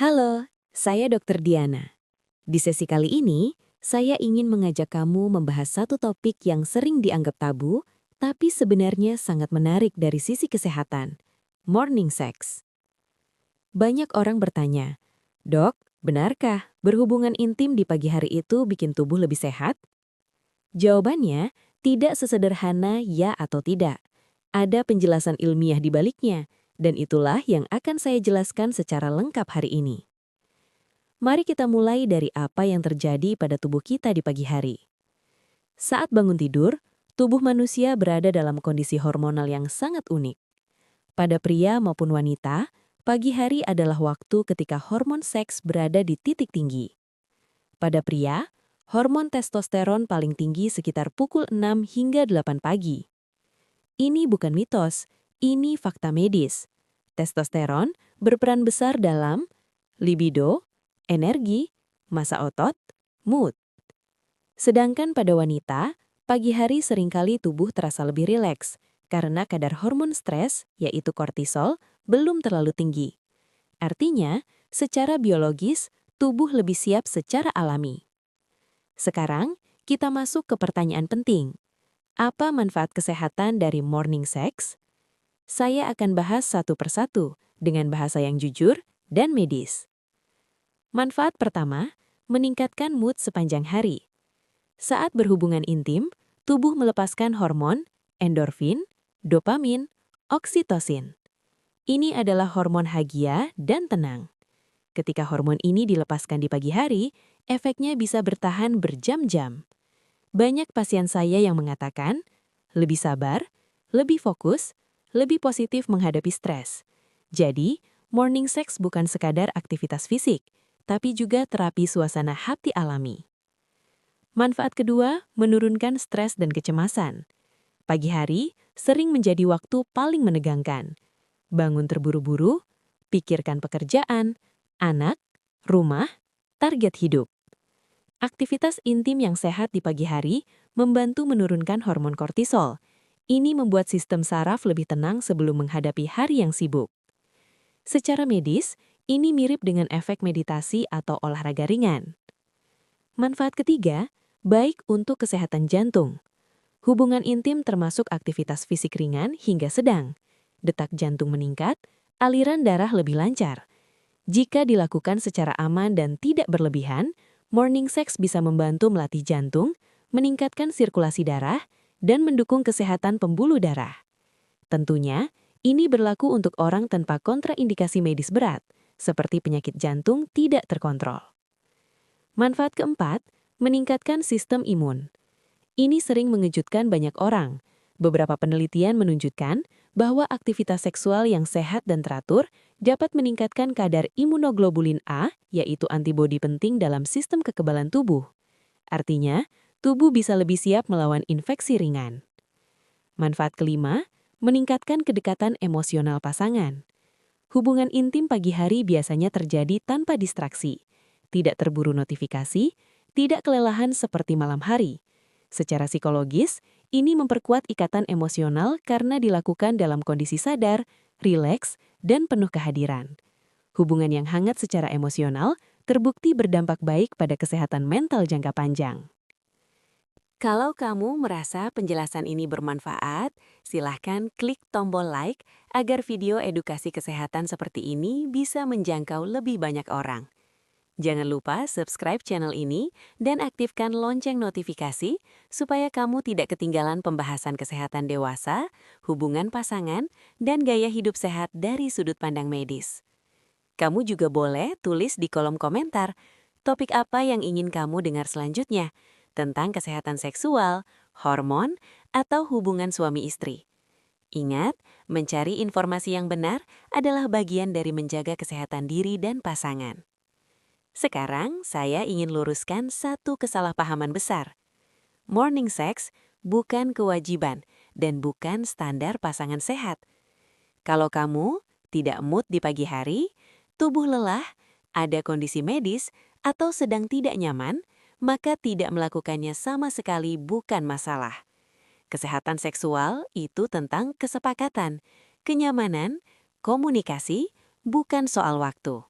Halo, saya Dr. Diana. Di sesi kali ini, saya ingin mengajak kamu membahas satu topik yang sering dianggap tabu, tapi sebenarnya sangat menarik dari sisi kesehatan, morning sex. Banyak orang bertanya, "Dok, benarkah berhubungan intim di pagi hari itu bikin tubuh lebih sehat?" Jawabannya tidak sesederhana ya atau tidak. Ada penjelasan ilmiah di baliknya, dan itulah yang akan saya jelaskan secara lengkap hari ini. Mari kita mulai dari apa yang terjadi pada tubuh kita di pagi hari. Saat bangun tidur, tubuh manusia berada dalam kondisi hormonal yang sangat unik. Pada pria maupun wanita, pagi hari adalah waktu ketika hormon seks berada di titik tinggi. Pada pria, hormon testosteron paling tinggi sekitar pukul 6 hingga 8 pagi. Ini bukan mitos, ini fakta medis. Testosteron berperan besar dalam libido, energi, massa otot, mood. Sedangkan pada wanita, pagi hari seringkali tubuh terasa lebih rileks karena kadar hormon stres, yaitu kortisol, belum terlalu tinggi. Artinya, secara biologis, tubuh lebih siap secara alami. Sekarang, kita masuk ke pertanyaan penting. Apa manfaat kesehatan dari morning sex? Saya akan bahas satu persatu dengan bahasa yang jujur dan medis. Manfaat pertama, meningkatkan mood sepanjang hari. Saat berhubungan intim, tubuh melepaskan hormon, endorfin, dopamin, oksitosin. Ini adalah hormon bahagia dan tenang. Ketika hormon ini dilepaskan di pagi hari, efeknya bisa bertahan berjam-jam. Banyak pasien saya yang mengatakan, lebih sabar, lebih fokus, lebih positif menghadapi stres. Jadi, morning sex bukan sekadar aktivitas fisik, tapi juga terapi suasana hati alami. Manfaat kedua, menurunkan stres dan kecemasan. Pagi hari sering menjadi waktu paling menegangkan. Bangun terburu-buru, pikirkan pekerjaan, anak, rumah, target hidup. Aktivitas intim yang sehat di pagi hari membantu menurunkan hormon kortisol. Ini membuat sistem saraf lebih tenang sebelum menghadapi hari yang sibuk. Secara medis, ini mirip dengan efek meditasi atau olahraga ringan. Manfaat ketiga, baik untuk kesehatan jantung. Hubungan intim termasuk aktivitas fisik ringan hingga sedang. Detak jantung meningkat, aliran darah lebih lancar. Jika dilakukan secara aman dan tidak berlebihan, morning sex bisa membantu melatih jantung, meningkatkan sirkulasi darah, dan mendukung kesehatan pembuluh darah. Tentunya, ini berlaku untuk orang tanpa kontraindikasi medis berat, seperti penyakit jantung tidak terkontrol. Manfaat keempat, meningkatkan sistem imun. Ini sering mengejutkan banyak orang. Beberapa penelitian menunjukkan bahwa aktivitas seksual yang sehat dan teratur dapat meningkatkan kadar imunoglobulin A, yaitu antibodi penting dalam sistem kekebalan tubuh. Artinya, tubuh bisa lebih siap melawan infeksi ringan. Manfaat kelima, meningkatkan kedekatan emosional pasangan. Hubungan intim pagi hari biasanya terjadi tanpa distraksi, tidak terburu notifikasi, tidak kelelahan seperti malam hari. Secara psikologis, ini memperkuat ikatan emosional karena dilakukan dalam kondisi sadar, rileks, dan penuh kehadiran. Hubungan yang hangat secara emosional terbukti berdampak baik pada kesehatan mental jangka panjang. Kalau kamu merasa penjelasan ini bermanfaat, silahkan klik tombol like agar video edukasi kesehatan seperti ini bisa menjangkau lebih banyak orang. Jangan lupa subscribe channel ini dan aktifkan lonceng notifikasi supaya kamu tidak ketinggalan pembahasan kesehatan dewasa, hubungan pasangan, dan gaya hidup sehat dari sudut pandang medis. Kamu juga boleh tulis di kolom komentar topik apa yang ingin kamu dengar selanjutnya tentang kesehatan seksual, hormon, atau hubungan suami istri. Ingat, mencari informasi yang benar adalah bagian dari menjaga kesehatan diri dan pasangan. Sekarang, saya ingin luruskan satu kesalahpahaman besar. Morning sex bukan kewajiban dan bukan standar pasangan sehat. Kalau kamu tidak mood di pagi hari, tubuh lelah, ada kondisi medis, atau sedang tidak nyaman, maka tidak melakukannya sama sekali bukan masalah. Kesehatan seksual itu tentang kesepakatan, kenyamanan, komunikasi, bukan soal waktu.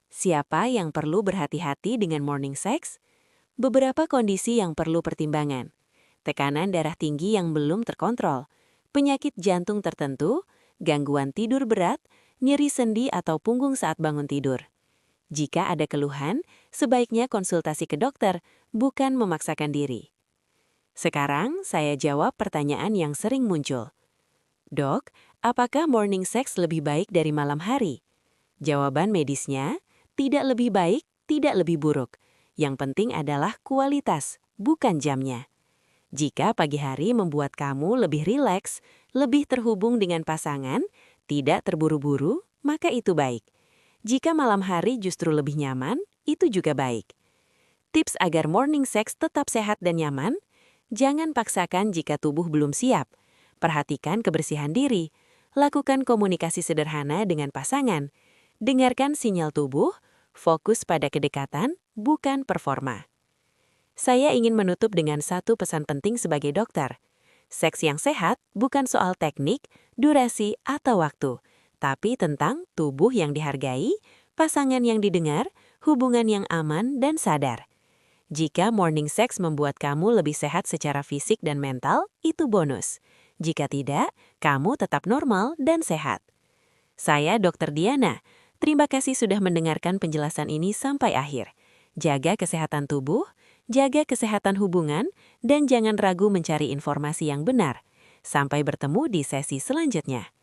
Siapa yang perlu berhati-hati dengan morning sex? Beberapa kondisi yang perlu pertimbangan. Tekanan darah tinggi yang belum terkontrol, penyakit jantung tertentu, gangguan tidur berat, nyeri sendi atau punggung saat bangun tidur. Jika ada keluhan, sebaiknya konsultasi ke dokter, bukan memaksakan diri. Sekarang saya jawab pertanyaan yang sering muncul. Dok, apakah morning sex lebih baik dari malam hari? Jawaban medisnya, tidak lebih baik, tidak lebih buruk. Yang penting adalah kualitas, bukan jamnya. Jika pagi hari membuat kamu lebih rileks, lebih terhubung dengan pasangan, tidak terburu-buru, maka itu baik. Jika malam hari justru lebih nyaman, itu juga baik. Tips agar morning sex tetap sehat dan nyaman, jangan paksakan jika tubuh belum siap. Perhatikan kebersihan diri, lakukan komunikasi sederhana dengan pasangan, dengarkan sinyal tubuh, fokus pada kedekatan, bukan performa. Saya ingin menutup dengan satu pesan penting sebagai dokter. Seks yang sehat bukan soal teknik, durasi, atau waktu, tapi tentang tubuh yang dihargai, pasangan yang didengar, hubungan yang aman dan sadar. Jika morning sex membuat kamu lebih sehat secara fisik dan mental, itu bonus. Jika tidak, kamu tetap normal dan sehat. Saya Dr. Diana. Terima kasih sudah mendengarkan penjelasan ini sampai akhir. Jaga kesehatan tubuh, jaga kesehatan hubungan, dan jangan ragu mencari informasi yang benar. Sampai bertemu di sesi selanjutnya.